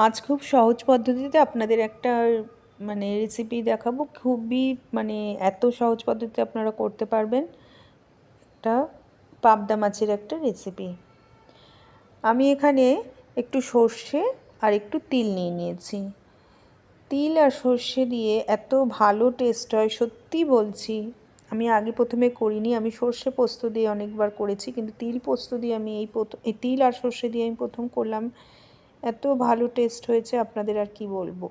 আজ খুব সহজ পদ্ধতিতে আপনাদের একটা রেসিপি দেখাবো। খুবই এত সহজ পদ্ধতিতে আপনারা করতে পারবেন। একটা পাবদা মাছের একটা রেসিপি। আমি এখানে একটু সর্ষে আর একটু তিল নিয়ে নিয়েছি। তিল আর সর্ষে দিয়ে এত ভালো টেস্ট হয়, সত্যি বলছি। আমি আগে প্রথমে করিনি, আমি সর্ষে পোস্ত দিয়ে অনেকবার করেছি, কিন্তু তিল পোস্ত দিয়ে আমি এই তিল আর সর্ষে দিয়ে আমি প্রথম করলাম। এত ভালো টেস্ট হয়েছে, আপনাদের আর কি বলবো।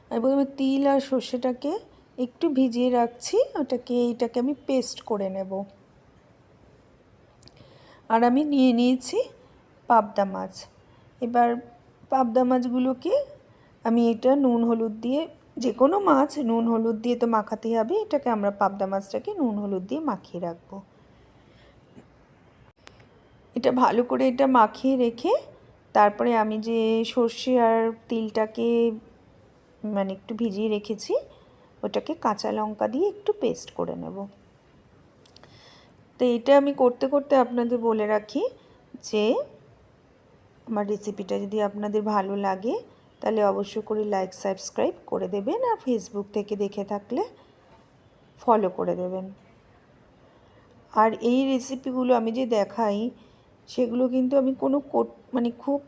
আমি প্রথমে তিল আর সর্ষেটাকে একটু ভিজিয়ে রাখছি, এটাকে আমি পেস্ট করে নেব। আর আমি নিয়ে নিয়েছি পাবদা মাছ। এবার পাবদা মাছগুলোকে আমি এটা নুন হলুদ দিয়ে, যে কোনো মাছ নুন হলুদ দিয়ে তো মাখাতেই হবে, এটাকে আমরা পাবদা মাছটাকে নুন হলুদ দিয়ে মাখিয়ে রাখবো। এটা ভালো করে এটা মাখিয়ে রেখে তারপরে আমি যে সর্ষে আর তিলটাকে একটু ভিজিয়ে রেখেছি, ওটাকে কাঁচা লঙ্কা দিয়ে একটু পেস্ট করে নেব। তো এটা আমি করতে করতে আপনাদের বলে রাখি যে আমার রেসিপিটা যদি আপনাদের ভালো লাগে তাহলে অবশ্যই করে লাইক সাবস্ক্রাইব করে দেবেন, আর ফেসবুক থেকে দেখে থাকলে ফলো করে দেবেন। আর এই রেসিপিগুলো আমি যে দেখাই সেগুলো কিন্তু আমি কোনো খুব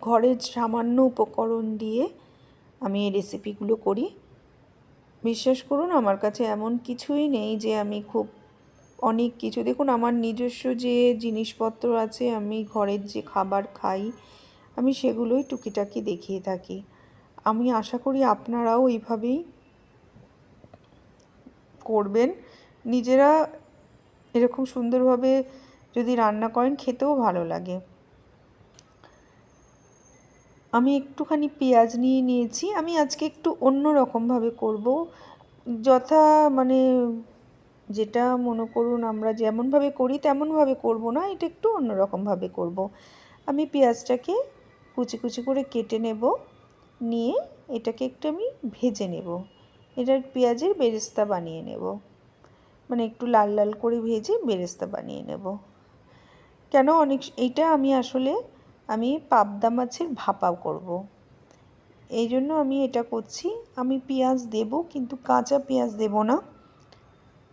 ঘরের সামান্য উপকরণ দিয়ে আমি এই রেসিপিগুলো করি। বিশ্বাস করুন, আমার কাছে এমন কিছুই নেই যে আমি খুব অনেক কিছু, দেখুন আমার নিজস্ব যে জিনিসপত্র আছে, আমি ঘরের যে খাবার খাই, আমি সেগুলোই টুকিটাকি দেখিয়ে থাকি। আমি আশা করি আপনারাও এইভাবেই করবেন। নিজেরা এরকম সুন্দরভাবে যদি রান্না করেন, খেতেও ভালো লাগে। আমি একটুখানি পেঁয়াজ নিয়ে নিয়েছি। আমি আজকে একটু অন্য রকমভাবে করব। যথা যেটা মনে করুন আমরা যেমনভাবে করি তেমনভাবে করব না, এটা একটু অন্য রকমভাবে করব। আমি পেঁয়াজটাকে কুচি কুচি করে কেটে নেব, নিয়ে এটাকে একটু আমি ভেজে নেব। এটার পেঁয়াজের বেরেস্তা বানিয়ে নেব, একটু লাল লাল করে ভেজে বেরেস্তা বানিয়ে নেব। কেন এইটা আমি পাবদা মাছের ভাপা করব, এই জন্য আমি এটা করছি। আমি পেঁয়াজ দেব, কিন্তু কাঁচা পেঁয়াজ দেব না।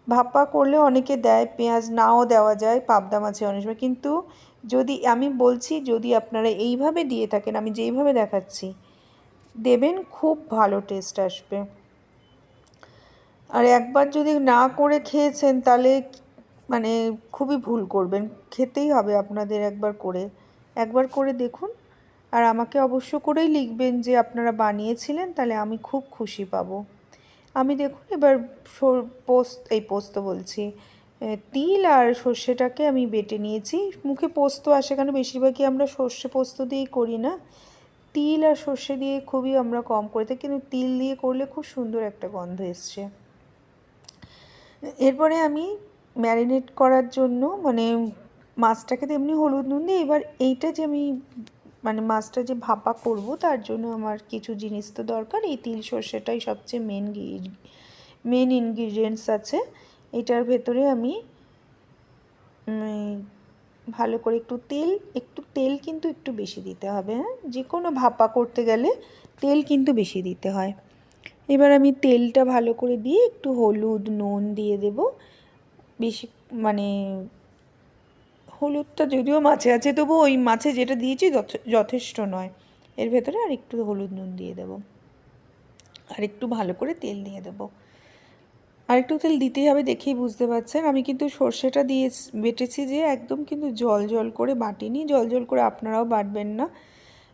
ভাপা করলে অনেকে দেয়, পেঁয়াজ নাও দেওয়া যায় পাবদা মাছে অনেক সময়, কিন্তু আমি বলছি যদি আপনারা এইভাবে দিয়ে থাকেন, আমি যেইভাবে দেখাচ্ছি দেবেন, খুব ভালো টেস্ট আসবে। আর একবার যদি না করে খেয়েছেন তাহলে খুবই ভুল করবেন। খেতেই হবে আপনাদের একবার করে দেখুন। আর আমাকে অবশ্য করেই লিখবেন যে আপনারা বানিয়েছিলেন, তাহলে আমি খুব খুশি পাবো। আমি দেখুন এবার পোস্ত বলছি, তিল আর সর্ষেটাকে আমি বেটে নিয়েছি। মুখে পোস্ত আসে কেন, বেশিরভাগই আমরা সর্ষে পোস্ত দিয়েই করি না, তিল আর সর্ষে দিয়ে খুবই আমরা কম করে থাকি, কিন্তু তিল দিয়ে করলে খুব সুন্দর একটা গন্ধ এসছে। এরপরে আমি ম্যারিনেট করার জন্য মাছটাকে তো এমনি হলুদ নুন দিয়ে, এবার এইটা যে আমি মাছটা যে ভাপা করব তার জন্য আমার কিছু জিনিস তো দরকার। এই তিল সর্ষেটাই সবচেয়ে মেন ইনগ্রিডিয়েন্টস আছে। এটার ভেতরে আমি ভালো করে একটু তেল কিন্তু একটু বেশি দিতে হবে। হ্যাঁ, যে কোনো ভাপা করতে গেলে তেল কিন্তু বেশি দিতে হয়। এবার আমি তেলটা ভালো করে দিয়ে একটু হলুদ নুন দিয়ে দেব। বেশি হলুদটা যদিও মাছে আছে, তবু ওই মাছে যেটা দিয়েছি যথেষ্ট নয়। এর ভেতরে আর একটু হলুদ নুন দিয়ে দেব, আর একটু ভালো করে তেল দিয়ে দেব। আর একটু তেল দিতেই হবে, দেখেই বুঝতে পারছেন। আমি কিন্তু সর্ষেটা দিয়ে বেটেছি যে একদম কিন্তু জল জল করে বাটিনি, জল জল করে আপনারাও বাটবেন না।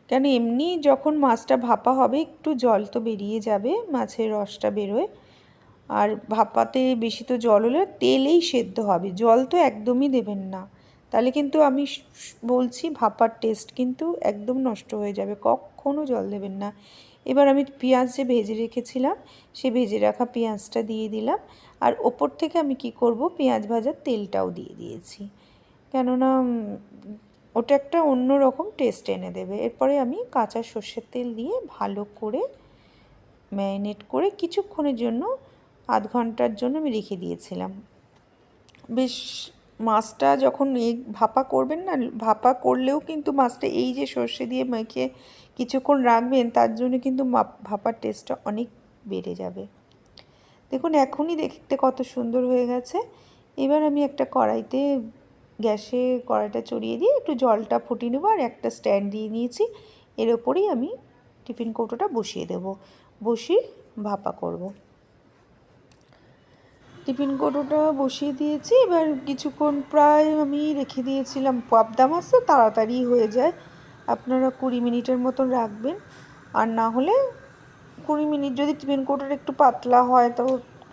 কেন এমনি যখন মাছটা ভাপা হবে একটু জল তো বেরিয়ে যাবে, মাছের রসটা বেরোয়। আর ভাপাতে বেশি তো জল হলে তেলেই সেদ্ধ হবে, জল তো একদমই দেবেন না, তাহলে কিন্তু আমি বলছি ভাপার টেস্ট কিন্তু একদম নষ্ট হয়ে যাবে। কখনও জল দেবেন না। এবার আমি পেঁয়াজ যে ভেজে রেখেছিলাম, সে ভেজে রাখা পেঁয়াজটা দিয়ে দিলাম, আর ওপর থেকে আমি কি করব, পেঁয়াজ ভাজার তেলটাও দিয়ে দিয়েছি, কেননা ওটা একটা অন্য রকম টেস্ট এনে দেবে। এরপরে আমি কাঁচা সর্ষের তেল দিয়ে ভালো করে ম্যারিনেট করে কিছুক্ষণের জন্য, আধ ঘন্টার জন্য আমি রেখে দিয়েছিলাম। বেশ মাছটা যখন এই ভাপা করবেন না, ভাপা করলেও কিন্তু মাছটা এই যে সর্ষে দিয়ে মেখে কিছুক্ষণ রাখবেন, তার জন্য কিন্তু ভাপার টেস্টটা অনেক বেড়ে যাবে। দেখুন এখনই দেখতে কত সুন্দর হয়ে গেছে। এবার আমি একটা কড়াইতে গ্যাসে কড়াইটা চড়িয়ে দিয়ে একটু জলটা ফুটিয়ে নেবো, আর একটা স্ট্যান্ড দিয়ে নিয়েছি, এর ওপরেই আমি টিফিন কৌটোটা বসিয়ে দেব, বসিয়ে ভাপা করব। টিফিন কৌটোটা বসিয়ে দিয়েছি। এবার কিছুক্ষণ প্রায় আমি রেখে দিয়েছিলাম, পাবদা মাছ তো তাড়াতাড়ি হয়ে যায়, আপনারা 20 মিনিটের মতন রাখবেন, আর না হলে 20 মিনিট, যদি টিফিন কৌটোটা একটু পাতলা হয় তো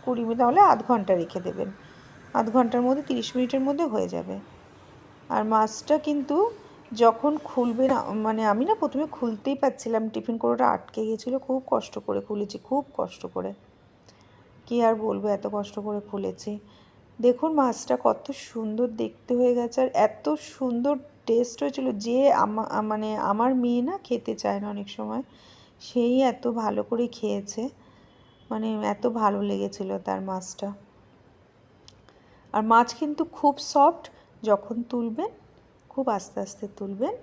20 মিনিট, তাহলে আধ ঘন্টা রেখে দেবেন, আধ ঘন্টার মধ্যে 30 মিনিটের মধ্যে হয়ে যাবে। আর মাছটা কিন্তু যখন খুলবে না, মানে আমি না প্রথমে খুলতেই পারছিলাম, টিফিন কৌটোটা আটকে গেছিলো, খুব কষ্ট করে খুলেছি, খুব কষ্ট করে, কি আর বলবো, এত কষ্ট করে খুলেছি। দেখুন মাছটা কত সুন্দর দেখতে হয়ে গেছে, আর এত সুন্দর টেস্ট হয়েছিল, যে মানে আমার মেয়ে না খেতে চায় না অনেক সময়, সেই এত ভালো করে খেয়েছে, মানে এত ভালো লেগেছিল তার মাছটা। আর মাছ কিন্তু খুব সফট, যখন তুলবেন খুব আস্তে আস্তে তুলবেন।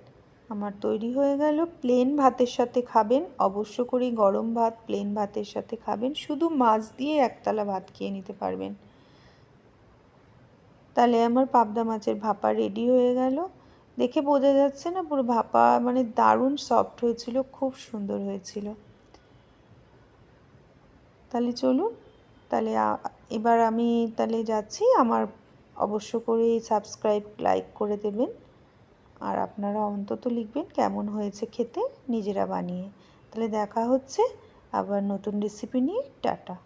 আমার তৈরি হয়ে গেল। প্লেন ভাতের সাথে খাবেন, অবশ্য করেই গরম ভাত প্লেন ভাতের সাথে খাবেন, শুধু মাছ দিয়ে একতলা ভাত খেয়ে নিতে পারবেন। তাহলে আমার পাবদা মাছের ভাপা রেডি হয়ে গেল। দেখে বোঝা যাচ্ছে না, পুরো ভাপা মানে দারুণ সফট হয়েছিল, খুব সুন্দর হয়েছিল। তাহলে চলুন, তাহলে এবার আমি তাহলে যাচ্ছি। আমার অবশ্য করে সাবস্ক্রাইব লাইক করে দেবেন, আর আপনারা অন্তত লিখবেন কেমন হয়েছে খেতে নিজেরা বানিয়ে। তাহলে দেখা হচ্ছে আবার নতুন রেসিপি নিয়ে। টাটা।